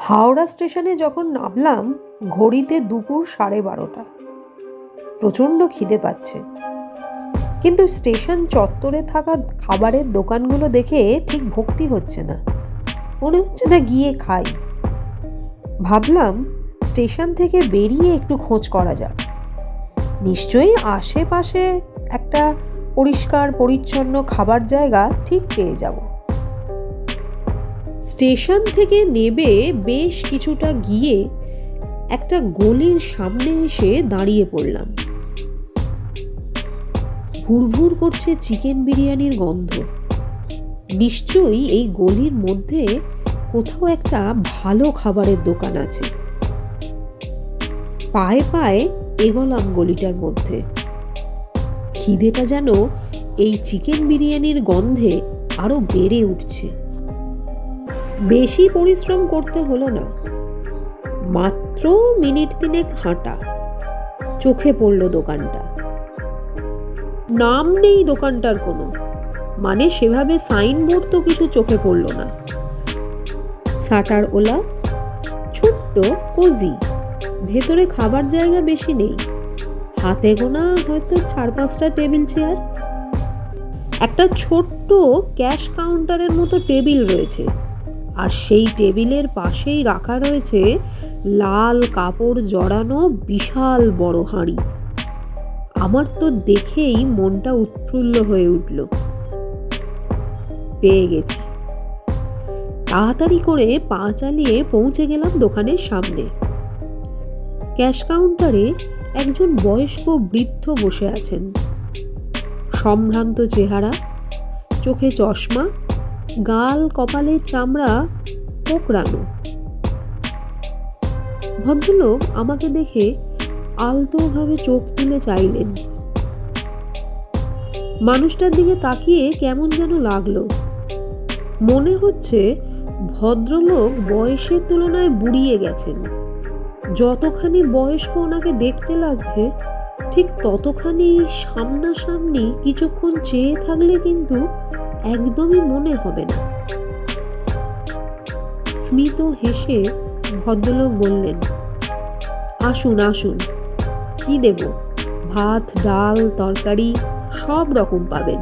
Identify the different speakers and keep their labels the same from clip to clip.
Speaker 1: হাওড়া স্টেশনে যখন নামলাম ঘড়িতে দুপুর 12:30। প্রচণ্ড খিদে পাচ্ছে, কিন্তু স্টেশন চত্বরে থাকা খাবারের দোকানগুলো দেখে ঠিক ভক্তি হচ্ছে না। মনে হচ্ছে না গিয়ে খাই। ভাবলাম স্টেশন থেকে বেরিয়ে একটু খোঁজ করা যাক। নিশ্চয়ই আশেপাশে একটা পরিষ্কার পরিচ্ছন্ন খাবার জায়গা ঠিক পেয়ে যাব। স্টেশন থেকে নেবে বেশ কিছুটা গিয়ে একটা গলির সামনে এসে দাঁড়িয়ে পড়লাম। ভুরভুর করছে চিকেন বিরিয়ানির গন্ধ। নিশ্চয়ই এই গলির মধ্যে কোথাও একটা ভালো খাবারের দোকান আছে। পায়ে পায়ে এগোলাম গলিটার মধ্যে। খিদেটা যেন এই চিকেন বিরিয়ানির গন্ধে আরো বেড়ে উঠছে। বেশি পরিশ্রম করতে হলো না, মাত্র মিনিট 3 হাঁটা। চোখে পড়ল দোকানটা। নাম নেই দোকানটার কোনো, মানে সেভাবে সাইনবোর্ড তো কিছু চোখে পড়ল না। শাটার ওলা, ছোট্ট কোজি, ভেতরে খাবার জায়গা বেশি নেই। হাতে গোনা হয়তো 4-5টা টেবিল চেয়ার। একটা ছোট্ট ক্যাশ কাউন্টারের মতো টেবিল রয়েছে, আর সেই টেবিলের পাশেই রাখা রয়েছে লাল কাপড় জড়ানো বিশাল বড় হাঁড়ি। আমার তো দেখেই মনটা উৎফুল্ল হয়ে উঠল। পেয়ে গেছি। তাড়াতাড়ি করে পা চালিয়ে পৌঁছে গেলাম দোকানের সামনে। ক্যাশ কাউন্টারে একজন বয়স্ক বৃদ্ধ বসে আছেন। সম্ভ্রান্ত চেহারা, চোখে চশমা, গাল কপালের চামড়া কোঁকড়ানো। ভদ্রলোক আমাকে দেখে আলতোভাবে চোখ তুলে চাইলেন। মানুষটার দিকে তাকিয়ে কেমন যেন লাগলো। মনে হচ্ছে ভদ্রলোক বয়সের তুলনায় বুড়িয়ে গেছেন। যতখানি বয়স্ক ওনাকে দেখতে লাগছে, ঠিক ততখানি সামনাসামনি কিছুক্ষণ চেয়ে থাকলে কিন্তু একদমই মনে হবে না। স্মিত হেসে ভদ্রলোক বললেন, আসুন আসুন, কি দেব? ভাত, ডাল, তরকারি সব রকম পাবেন।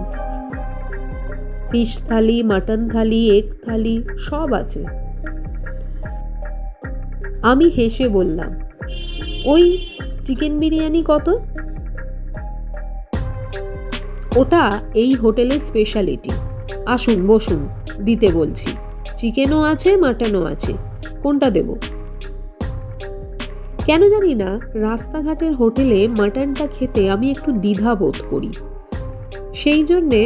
Speaker 1: ফিশ থালি, মাটন থালি, এগ থালি সব আছে। আমি হেসে বললাম, ওই চিকেন বিরিয়ানি কত? ওটা এই হোটেলের স্পেশালিটি। আসুন বসুন, দিতে বলছি। চিকেনও আছে, মাটনও আছে। কোনটা দেব? কেন জানি না রাস্তাঘাটের হোটেলে মাটনটা খেতে আমি একটু দ্বিধা বোধ করি। সেই জন্যে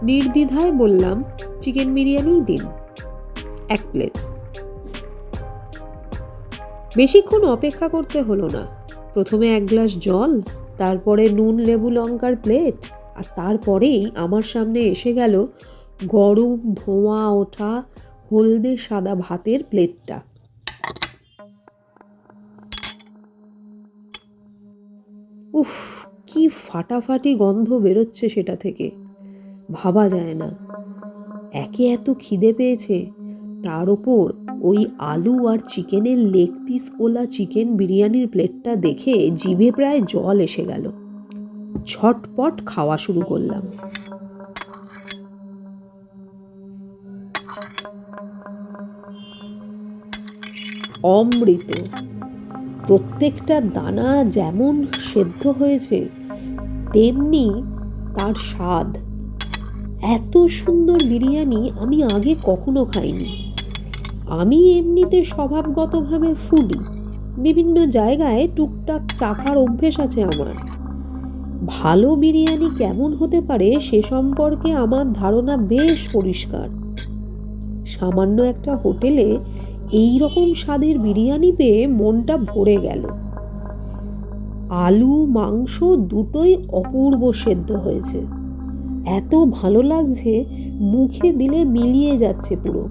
Speaker 1: নির্দ্বিধায় বললাম, চিকেন বিরিয়ানিই দিন, 1 প্লেট। বেশিক্ষণ অপেক্ষা করতে হলো না। প্রথমে 1 গ্লাস জল, তারপরে নুন লেবু লঙ্কার প্লেট, আর তারপরেই আমার সামনে এসে গেল গরম ধোঁয়া ওঠা হলদে সাদা ভাতের প্লেটটা। উফ, কি ফাটাফাটি গন্ধ বেরোচ্ছে সেটা থেকে, ভাবা যায় না। একে এত খিদে পেয়েছে, তার ওপর ওই আলু আর চিকেনের লেগ পিস ওলা চিকেন বিরিয়ানির প্লেটটা দেখে জিভে প্রায় জল এসে গেল। ঝটপট খাওয়া শুরু করলাম। অমৃত। প্রত্যেকটা দানা যেমন সেদ্ধ হয়েছে, তেমনি তার স্বাদ। এত সুন্দর বিরিয়ানি আমি আগে কখনো খাইনি। আমি এমনিতে স্বভাবগতভাবে ফুডি, বিভিন্ন জায়গায় টুকটাক চাখার অভ্যেস আছে আমার। ভালো বিরিয়ানি কেমন হতে পারে সে সম্পর্কে আমার ধারণা বেশ পরিষ্কার। সামান্য একটা হোটেলে এই রকম স্বাদের বিরিয়ানি পেয়ে মনটা ভরে গেল। আলু মাংস দুটোই অপূর্ব সেদ্ধ হয়েছে। এত ভালো লাগছে, মুখে দিলে মিলিয়ে যাচ্ছে পুরো।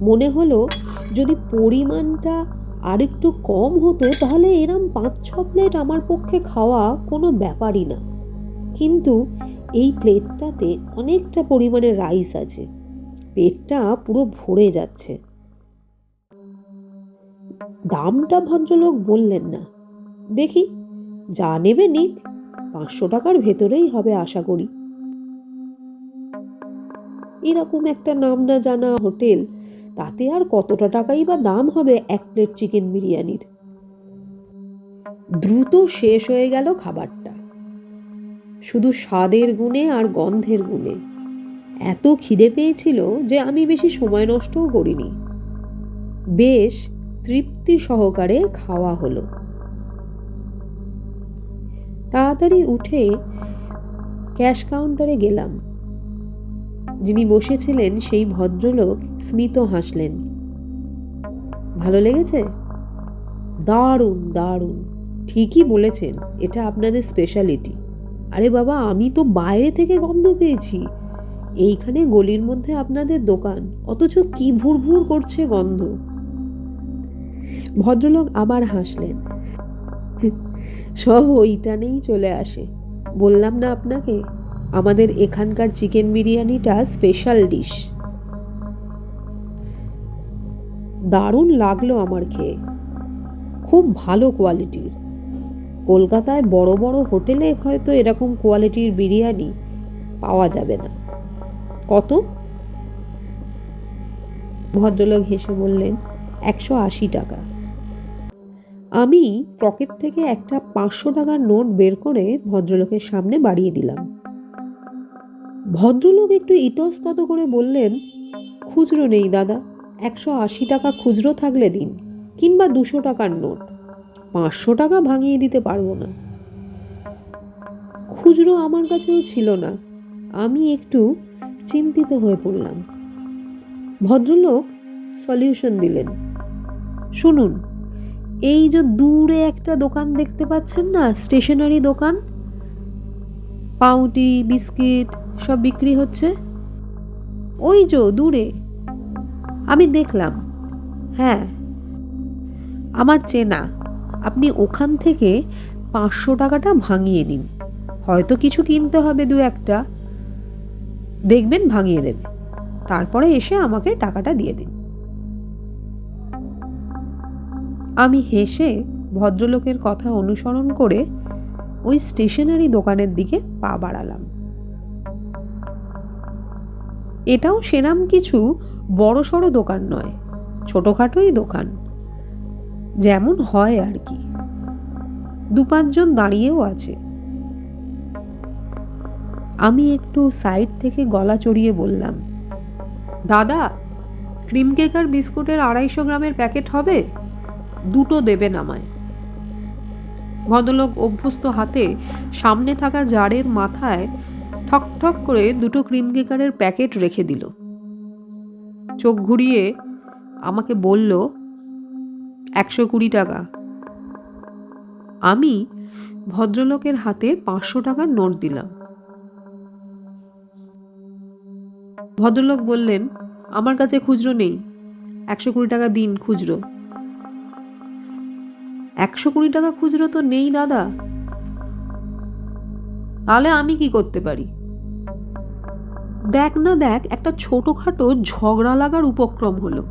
Speaker 1: মনে হলো যদি পরিমাণটা আরেকটু কম হতো তাহলে এরম 5-6 প্লেট আমার পক্ষে খাওয়া কোনো ব্যাপারই না। কিন্তু এই প্লেটটাতে অনেকটা পরিমাণে রাইস আছে, পেটটা পুরো ভরে যাচ্ছে। দামটা ভদ্রলোক বললেন না। দেখি, যা নেবে নিক, 500 টাকার ভেতরেই হবে আশা করি। এরকম একটা নাম না জানা হোটেল, তাতে আর কতটা টাকাই বা দাম হবে এক প্লেট চিকেন বিরিয়ানির। দ্রুত শেষ হয়ে গেল খাবারটা, শুধু স্বাদের গুণে আর গন্ধের গুণে। এত খিদে পেয়েছিল যে আমি বেশি সময় নষ্টও করিনি। বেশ তৃপ্তি সহকারে খাওয়া হলো। তাড়াতাড়ি উঠে ক্যাশ কাউন্টারে গেলাম। যিনি বসেছিলেন সেই ভদ্রলোক স্মিত হাসলেন। ভালো লেগেছে? দারুণ দারুণ, ঠিকই বলেছেন, এটা আপনাদের স্পেশালিটি। আরে বাবা, আমি তো বাইরে থেকে গন্ধ পেয়েছি, এইখানে গলির মধ্যে আপনাদের দোকান, অথচ কি ভুরভুর করছে গন্ধ। ভদ্রলোক আবার হাসলেন। সব ওইটানেই চলে আসে। বললাম না আপনাকে, আমাদের এখানকার চিকেন বিরিয়ানিটা স্পেশাল ডিশ। দারুণ লাগলো আমার খেয়ে, খুব ভালো কোয়ালিটির। কলকাতায় বড় বড় হোটেলে হয়তো এরকম কোয়ালিটির বিরিয়ানি পাওয়া যাবে না। কত? ভদ্রলোক হেসে বললেন, 180 টাকা। আমি পকেট থেকে একটা 500 টাকার নোট বের করে ভদ্রলোকের সামনে বাড়িয়ে দিলাম। ভদ্রলোক একটু ইতস্তত করে বললেন, খুচরো নেই দাদা, 180 টাকা খুচরো থাকলে দিন, কিংবা 200 টাকার নোট, 500 টাকা ভাঙিয়ে দিতে পারবো না। খুচরো আমার কাছেও ছিল না। আমি একটু চিন্তিত হয়ে পড়লাম। ভদ্রলোক সলিউশন দিলেন, শুনুন, এই যে দূরে একটা দোকান দেখতে পাচ্ছেন না, স্টেশনারি দোকান, পাউটি বিস্কিট সব বিক্রি হচ্ছে, ওই যে দূরে। আমি দেখলাম, হ্যাঁ, আমার চেনা। আপনি ওখান থেকে 500 টাকাটা ভাঙিয়ে নিন, হয়তো কিছু কিনতে হবে 2-1টা, দেখবেন ভাঙিয়ে দেবে, তারপরে এসে আমাকে টাকাটা দিয়ে দিন। আমি হেসে ভদ্রলোকের কথা অনুসরণ করে ওই স্টেশনারি দোকানের দিকে পা বাড়ালাম। এটাও সেরাম কিছু বড়সড় দোকান নয়, ছোটখাটোই দোকান, যেমন হয় আর কি। 2-5 জন দাঁড়িয়েও আছে। আমি একটু সাইড থেকে গলা চড়িয়ে বললাম, দাদা, ক্রিম কেক আর বিস্কুটের 250 গ্রামের প্যাকেট হবে, 2টো দেবেন আমায়। ভদ্রলোক অভ্যস্ত হাতে সামনে থাকা জারের মাথায় ঠক ঠক করে 2টো ক্রিম কেকারের প্যাকেট রেখে দিল। চোখ ঘুরিয়ে আমাকে বলল, 120 টাকা। আমি ভদ্রলোকের হাতে 500 টাকার নোট দিলাম। ভদ্রলোক বললেন, আমার কাছে খুচরো নেই, 120 টাকা দিন খুচরো। 120 টাকা খুচরো তো নেই দাদা। তাহলে আমি কি করতে পারি? দেখ না দেখ, একটা ছোটখাটো ঝগড়া লাগার উপক্রম হলো।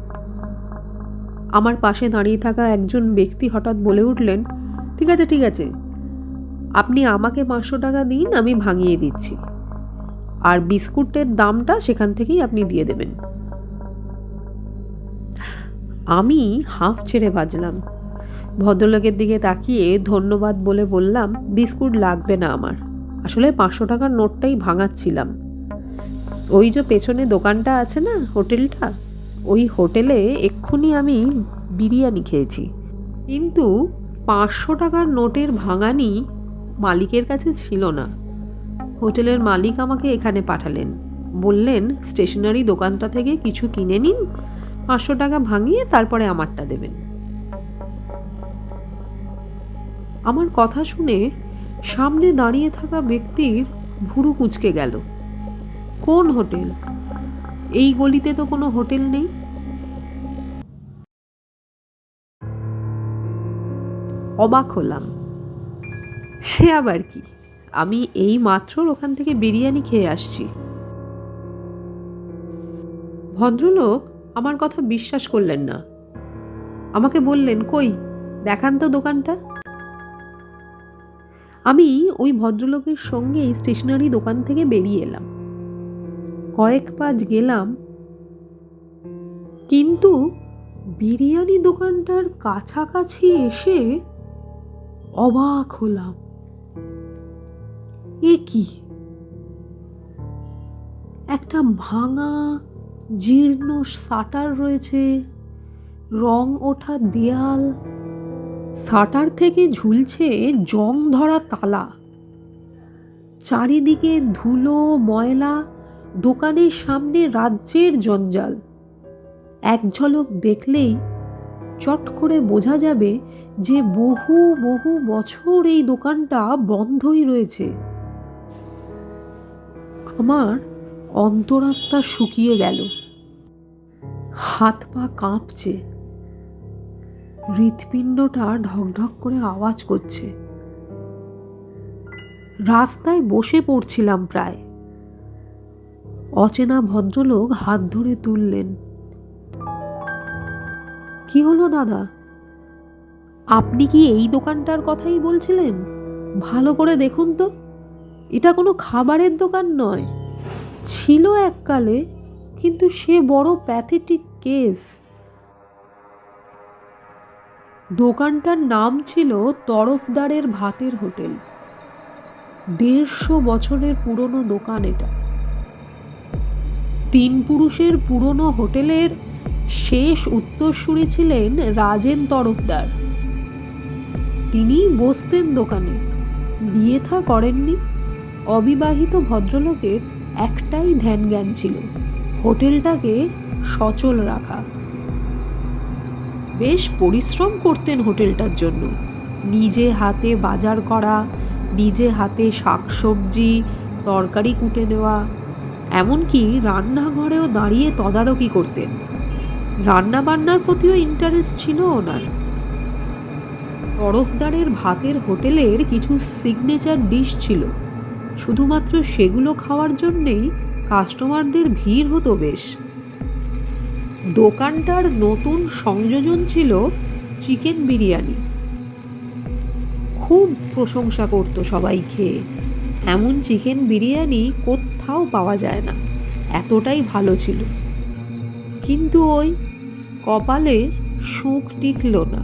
Speaker 1: আমার পাশে দাঁড়িয়ে থাকা একজন ব্যক্তি হঠাৎ বলে উঠলেন, ঠিক আছে ঠিক আছে, আপনি আমাকে 500 টাকা দিন, আমি ভাঙিয়ে দিচ্ছি, আর বিস্কুটের দামটা সেখান থেকেই আপনি দিয়ে দেবেন। আমি হাঁফ ছেড়ে বাজলাম। ভদ্রলোকের দিকে তাকিয়ে ধন্যবাদ বলে বললাম, বিস্কুট লাগবে না আমার, আসলে 500 টাকার নোটটাই ভাঙাচ্ছিলাম। ওই যে পেছনে দোকানটা আছে না, হোটেলটা, ওই হোটেলে এক্ষুনি আমি বিরিয়ানি খেয়েছি, কিন্তু 500 টাকার নোটের ভাঙানি মালিকের কাছে ছিল না। হোটেলের মালিক আমাকে এখানে পাঠালেন, বললেন স্টেশনারি দোকানটা থেকে কিছু কিনে নিন, 500 টাকা ভাঙিয়ে তারপরে আমারটা দেবেন। আমার কথা শুনে সামনে দাঁড়িয়ে থাকা ব্যক্তির ভুরু কুঁচকে গেল। কোন হোটেল? এই গলিতে তো কোনো হোটেল নেই। অবাক হলাম। সে আবার কি, আমি এই মাত্র ওখান থেকে বিরিয়ানি খেয়ে আসছি। ভদ্রলোক আমার কথা বিশ্বাস করলেন না। আমাকে বললেন, কই দেখান তো দোকানটা। আমি ওই ভদ্রলোকের সঙ্গে স্টেশনারি দোকান থেকে বেরিয়ে এলাম। কয়েক পাঁচ গেলাম, কিন্তু বিরিয়ানি দোকানটার কাছাকাছি এসে অবাক হলাম। এ কি, একটা ভাঙা জীর্ণ শাটার রয়েছে, রং ওঠা দেয়াল, শাটার থেকে ঝুলছে জং ধরা তালা, চারিদিকে ধুলো ময়লা, দোকানের সামনে রাজ্যের জঞ্জাল। এক ঝলক দেখলেই চট করে বোঝা যাবে যে বহু বহু বছর এই দোকানটা বন্ধই রয়েছে। আমার অন্তরাত্মা শুকিয়ে গেল, হাত পা কাঁপছে, হৃৎপিণ্ডটা ঢকঢক করে আওয়াজ করছে। রাস্তায় বসে পড়ছিলাম প্রায়। অচেনা ভদ্রলোক হাত ধরে তুললেন। কি হলো দাদা, আপনি কি এই দোকানটার কথাই বলছিলেন? ভালো করে দেখুন তো, এটা কোনো খাবারের দোকান নয়। ছিল এককালে, কিন্তু সে বড় প্যাথেটিক কেস। দোকানটার নাম ছিল তরফদারের ভাতের হোটেল। 150 বছরের পুরনো দোকান এটা। 3 পুরুষের পুরনো হোটেলের শেষ উত্তরসূরি ছিলেন রাজেন তরফদার। তিনি বসতেন দোকানে, বিয়ে থা করেননি। অবিবাহিত ভদ্রলোকের একটাই ধ্যান জ্ঞান ছিল, হোটেলটাকে সচল রাখা। বেশ পরিশ্রম করতেন হোটেলটার জন্য। নিজে হাতে বাজার করা, নিজে হাতে শাকসবজি তরকারি কুটে দেওয়া, এমনকি রান্নাঘরেও দাঁড়িয়ে তদারকি করতেন। রান্না বান্নার প্রতিও ইন্টারেস্ট ছিল ওনার। তরফদারের ভাতের হোটেলের কিছু সিগনেচার ডিশ ছিল, শুধুমাত্র সেগুলো খাওয়ার জন্যেই কাস্টমারদের ভিড় হতো বেশ। দোকানটার নতুন সংযোজন ছিল চিকেন বিরিয়ানি। খুব প্রশংসা করতো সবাই খেয়ে। এমন চিকেন বিরিয়ানি কোথাও পাওয়া যায় না, এতটাই ভালো ছিল। কিন্তু ওই কপালে সুখ টিকল না।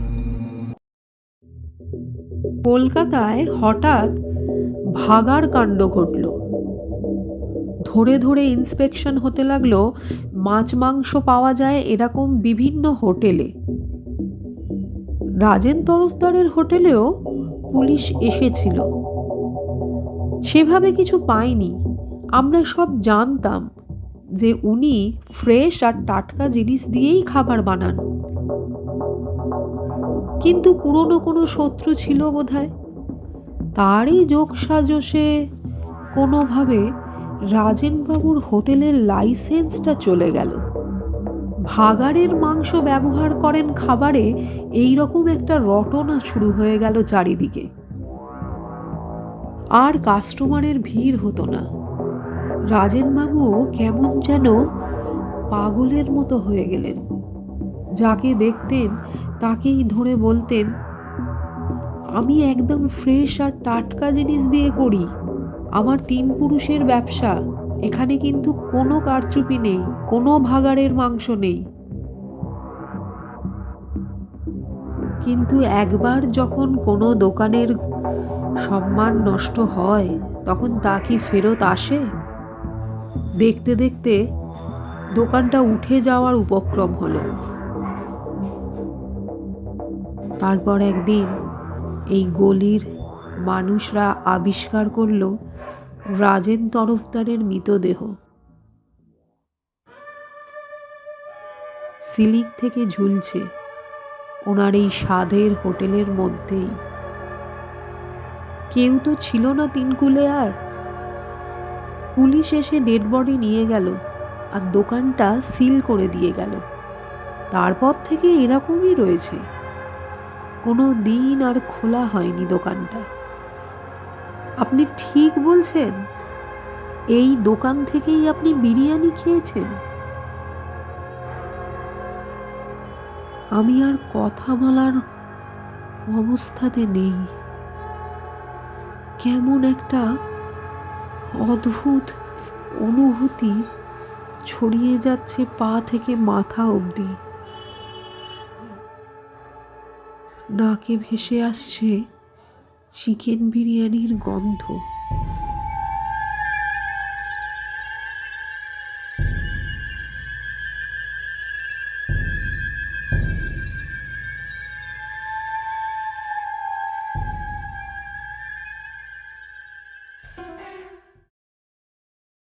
Speaker 1: কলকাতায় হঠাৎ ভাগার কাণ্ড ঘটল। ধরে ধরে ইন্সপেকশন হতে লাগলো মাছ মাংস পাওয়া যায় এরকম বিভিন্ন হোটেলে। রাজেন তরফদারের হোটেলেও পুলিশ এসেছিল। সেভাবে কিছু পাইনি। আমরা সব জানতাম যে উনি ফ্রেশ আর টাটকা জিনিস দিয়েই খাবার বানান। কিন্তু পুরনো কোনো শত্রু ছিল বোধহয়। তারই যোগ সাজসে কোনোভাবে রাজেনবাবুর হোটেলের লাইসেন্সটা চলে গেল। ভাগাড়ের মাংস ব্যবহার করেন খাবারে, এই রকম একটা রটনা শুরু হয়ে গেল চারিদিকে। আর কাস্টমারের ভিড় হতো না। রাজেনবাবুও কেমন যেন পাগলের মতো হয়ে গেলেন। যাকে দেখতেন তাকেই ধরে বলতেন, আমি একদম ফ্রেশ আর টাটকা জিনিস দিয়ে করি, আমার 3 পুরুষের ব্যবসা, এখানে কিন্তু কোনো কারচুপি নেই, কোনো ভাগাড়ের মাংস নেই। কিন্তু একবার যখন কোনো দোকানের সম্মান নষ্ট হয়, তখন তা কি ফেরত আসে? দেখতে দেখতে দোকানটা উঠে যাওয়ার উপক্রম হলো। তারপর একদিন এই গলির মানুষরা আবিষ্কার করল রাজেন তরফদারের মৃতদেহ। সিলিং থেকে ঝুলছে ওনার এই স্বাদের হোটেলের মধ্যেই। কেউ তো ছিল না তিনকুলে আর। পুলিশ এসে ডেড বডি নিয়ে গেল আর দোকানটা সিল করে দিয়ে গেল। তারপর থেকে এরকমই রয়েছে, কোনো দিন আর খোলা হয়নি দোকানটা। আপনি ঠিক বলছেন, এই দোকান থেকেই আপনি বিরিয়ানি খেয়েছেন? আমি আর কথা বলার অবস্থাতে নেই। কেমন একটা অদ্ভুত অনুভূতি ছড়িয়ে যাচ্ছে পা থেকে মাথা অবধি। নাকে ভেসে আসছে চিকেন বিরিয়ানির গন্ধ।